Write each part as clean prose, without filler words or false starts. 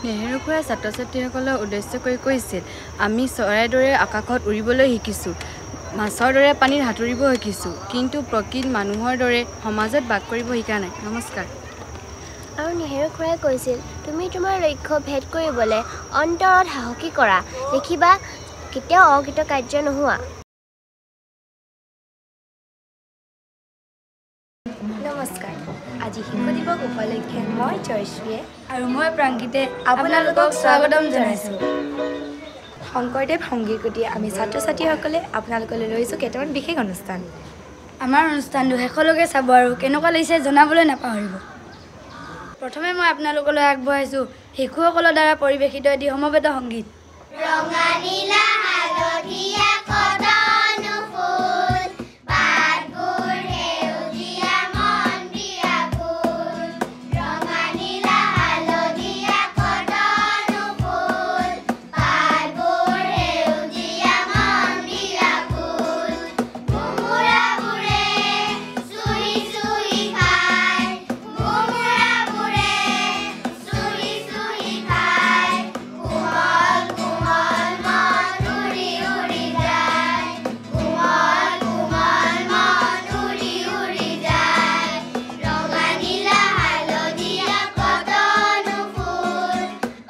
নেহেৰু খুৰাই ছাত্ৰ ছাত্ৰীসকলৰ উদ্দেশ্য কৰি কৈছিল, আমি চৰাইৰ দৰে আকাশত উৰিবলৈ শিকিছোঁ, মাছৰ দৰে পানীত সাঁতুৰিব শিকিছোঁ, কিন্তু প্ৰকৃত মানুহৰ দৰে সমাজত বাস কৰিব শিকা নাই। নমস্কাৰ। আৰু নেহেৰু খুৰাই কৈছিল, তুমি তোমাৰ লক্ষ্য ভেদ কৰিবলৈ অন্তৰত সাহসী কৰা, দেখিবা কেতিয়াও অকৃতকাৰ্য নোহোৱা। নমস্কাৰ। আজি শিশু দিৱস উপলক্ষে মই জয়শ্ৰীয়ে আৰু মই প্ৰাংকিতে আপোনালোকক স্বাগতম জনাইছোঁ। শংকৰদেৱ সংগীৰ প্ৰতি আমি ছাত্ৰ ছাত্ৰীসকলে আপোনালোকলৈ লৈছোঁ কেইটামান বিশেষ অনুষ্ঠান। আমাৰ অনুষ্ঠানটো শেষলৈকে চাব আৰু কেনেকুৱা লাগিছে জনাবলৈ নাপাহৰিব। প্ৰথমে মই আপোনালোকলৈ আগবঢ়াইছোঁ শিশুসকলৰ দ্বাৰা পৰিৱেশিত এটি সমবেত সংগীত। ৰঙা নীলা হালধীয়া কদনো ফুল, পাতবোৰ সেউজীয়া মন দিয়া ফুল। ৰঙা নীলা হালধীয়া কদনো ফুল, পাতবোৰ সেউজীয়া মন দিয়া ফুল। ভোমোৰাবোৰে চুহি চুহি খায়, ভোমোৰাবোৰে চুহি চুহি খায়। কোমল কোমল মন উৰি উৰি যায়, কোমল কোমল মন উৰি উৰি যায়। ৰঙা নীলা হালধীয়া কদনো ফুল,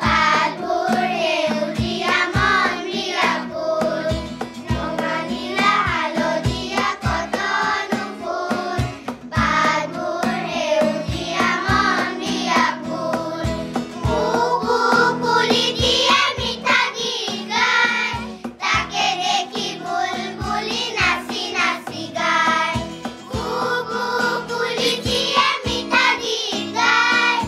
পাতবোৰ সেউজীয়া মন দিয়া ফুল। ৰঙা নীলা হালধীয়া কদনো ফুল, পাতবোৰ সেউজীয়া মন দিয়া ফুল। কুকুলিটিয়ে মিঠা গীত গায়, তাকে দেখি বুলবুলি নাচি নাচি গায়। কুকুলিটিয়ে মিঠা গীত গায়,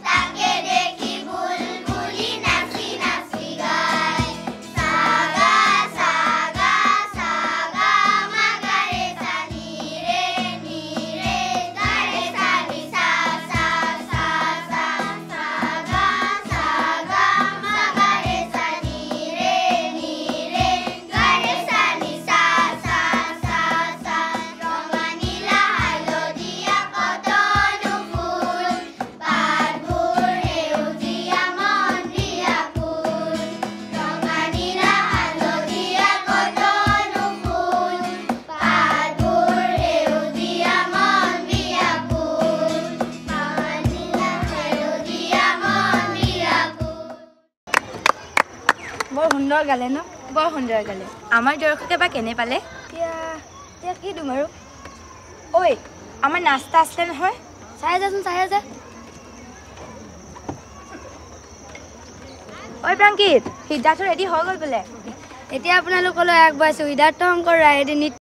তাকে দেখি বুলবুলি নাচি নাচি গায়। সাগা সাগা সাগা মাগাৰে সা নি ৰে গাৰে সা নি সা সা সা সা। সাগা সাগা মাগাৰে সা নি ৰে গাৰে সা নি সা সা সা সা। ৰঙা নীলা হালধীয়া কদনো ফুল, পাতবোৰ সেউজীয়া মন দিয়া ফুল। ৰঙা নীলা হালধীয়া কদনো ফুল, পাতবোৰ সেউজীয়া মন দিয়া ফুল। ৰঙা নীলা হালধীয়া মন দিয়া ফুল। বৰ সুন্দৰ গালে ন? বৰ সুন্দৰ গালে। আমাৰ দৰ্শকে বা কেনে পালে? এতিয়া কি দিম আৰু? ঐ, আমাৰ নাস্তা আছিলে নহয়, চাই যাচোন চাই যা। ঐ প্ৰাংকিত, সিদ্ধাৰ্থ ৰেডি হৈ গ'ল বোলে। এতিয়া আপোনালোকলৈ আগবঢ়াইছোঁ সিদ্ধাৰ্থ শংকৰ ৰায় এটি নৃত্য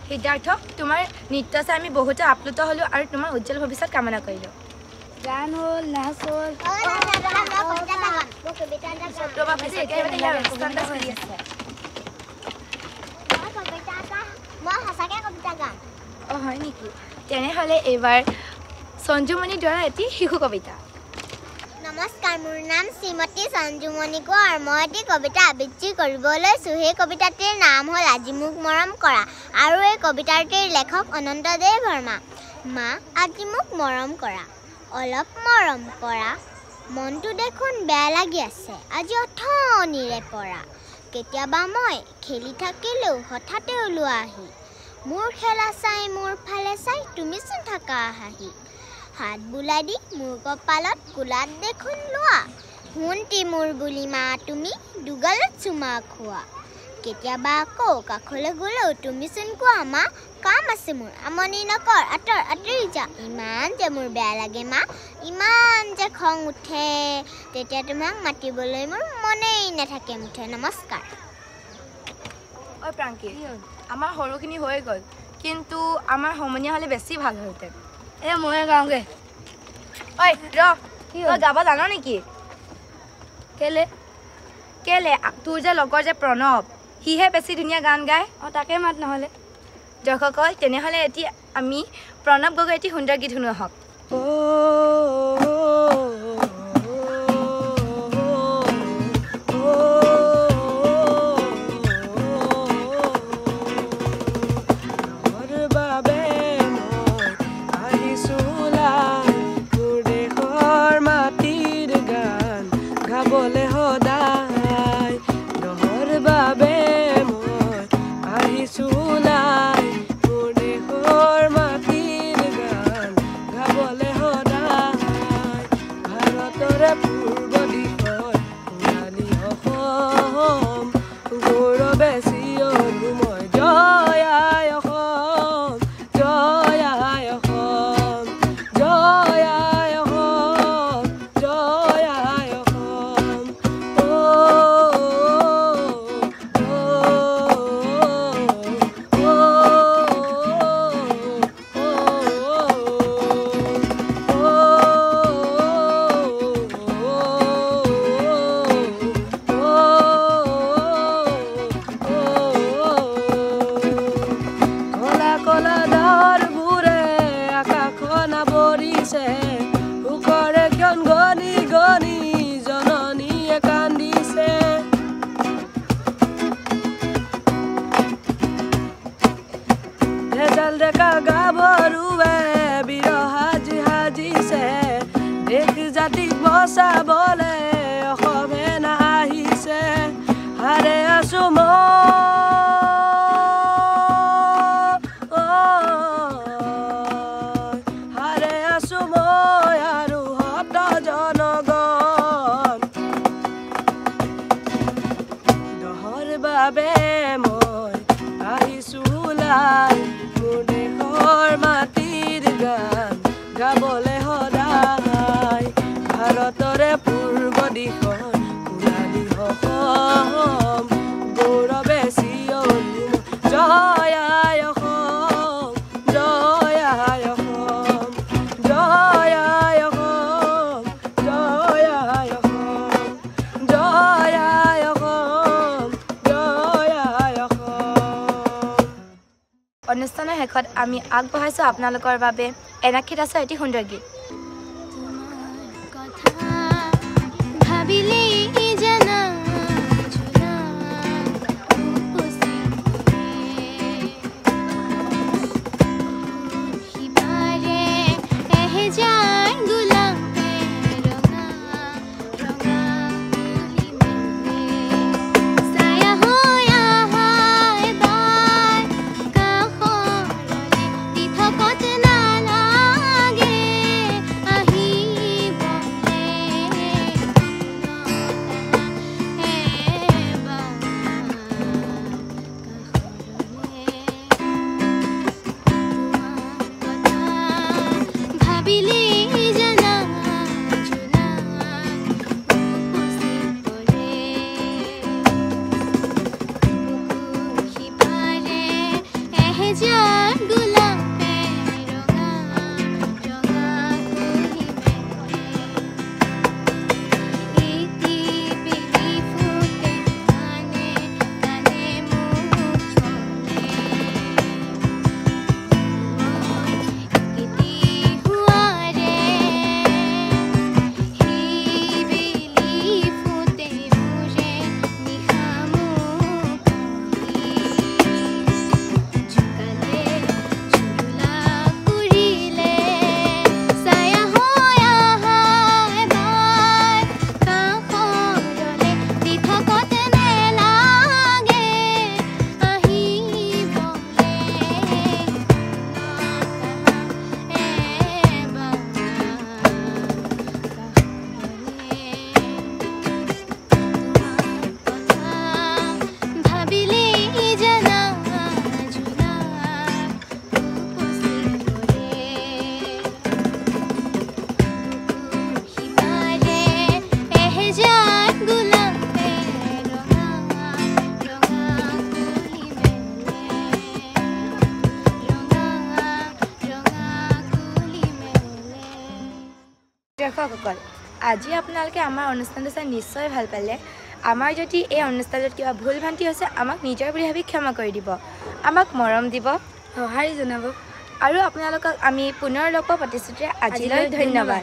সিদ্ধাৰ্থ তোমাৰ নৃত্য চাই আমি বহুতে আপ্লুত হ'লোঁ আৰু তোমাৰ উজ্জ্বল ভৱিষ্যত কামনা কৰিলোঁ গান হ'ল নাচ হ'ল অঁ হয় নেকি তেনেহ'লে এইবাৰ সঞ্জুমণিৰ দ্বাৰা এটি শিশু কবিতা নমস্কাৰ মোৰ নাম শ্ৰীমতী সঞ্জুমণি কোঁৱৰ মই এটি কবিতা আবৃত্তি কৰিবলৈ লৈছোঁ সেই কবিতাটিৰ নাম হ'ল আজি মোক মৰম কৰা আৰু এই কবিতাটিৰ লেখক অনন্তদেৱ বৰ্মা মা আজি মোক মৰম কৰা অলপ মৰম কৰা মনটো দেখোন বেয়া লাগি আছে আজি অথনিৰে পৰা কেতিয়াবা মই খেলি থাকিলেও হঠাতে ওলোৱা আহি মোৰ খেলা চাই মোৰ ফালে চাই তুমিচোন থাকা হাঁহি হাত বুলাই দি মোৰ কপালত কোলাত দেখোন লোৱা শুনটি মোৰ বুলি মা তুমি দুগালত চুমা খোৱা কেতিয়াবা আকৌ কাষলৈ গ'লেও তুমিচোন কোৱা মা কাম আছে মোৰ আমনি নকৰ আঁতৰি যা ইমান যে মোৰ বেয়া লাগে মা ইমান যে খং উঠে তেতিয়া তোমাক মাতিবলৈ মোৰ মনেই নাথাকে মুঠে নমস্কাৰ ঐ প্ৰাংকি আমাৰ সৰুখিনি হৈ গ'ল কিন্তু আমাৰ সমনীয়া হ'লে বেছি ভাল হ'লহেঁতেন এই ময়ে গাওঁগৈ ঐ তই গাব জান নেকি কেলে তোৰ যে লগৰ যে প্ৰণৱ সিহে বেছি ধুনীয়া গান গায় অঁ তাকে মাত নহ'লে দৰ্শকসকল তেনেহ'লে এতিয়া আমি প্ৰণৱ গগৈ এটি সুন্দৰ গীত শুনো আহক বলে অসমে নাহিছে হাৰে আছো হাৰে আছো মই আৰু শব্দ জনগণ দহৰ বাবে মই আহিছো ওলাই মোৰ দেশৰ মাটিৰ গান গাবলে সদায় ভাৰতৰে পূৰ্ব দিশৰ সোণালী অসম গৌৰৱে চিঞৰো জয় আই অসম জয় আই অসম জয় আই অসম জয় আই অসম জয় আই অসম জয় আই অসম অনুষ্ঠানৰ শেষত আমি আগবঢ়াইছোঁ আপোনালোকৰ বাবে এনাক্ষী দাসৰ এটি সুন্দৰ গীত নালাগে দৰ্শকসকল, আজি আপোনালোকে আমাৰ অনুষ্ঠানটো চাই নিশ্চয় ভাল পালে। আমাৰ যদি এই অনুষ্ঠানত কিবা ভুল ভ্ৰান্তি হৈছে আমাক নিজৰ বুলি ভাবি ক্ষমা কৰি দিব, আমাক মৰম দিব, সঁহাৰি জনাব। আৰু আপোনালোকক আমি পুনৰ লগ পোৱা প্ৰতিশ্ৰুতিৰে আজিলৈ ধন্যবাদ।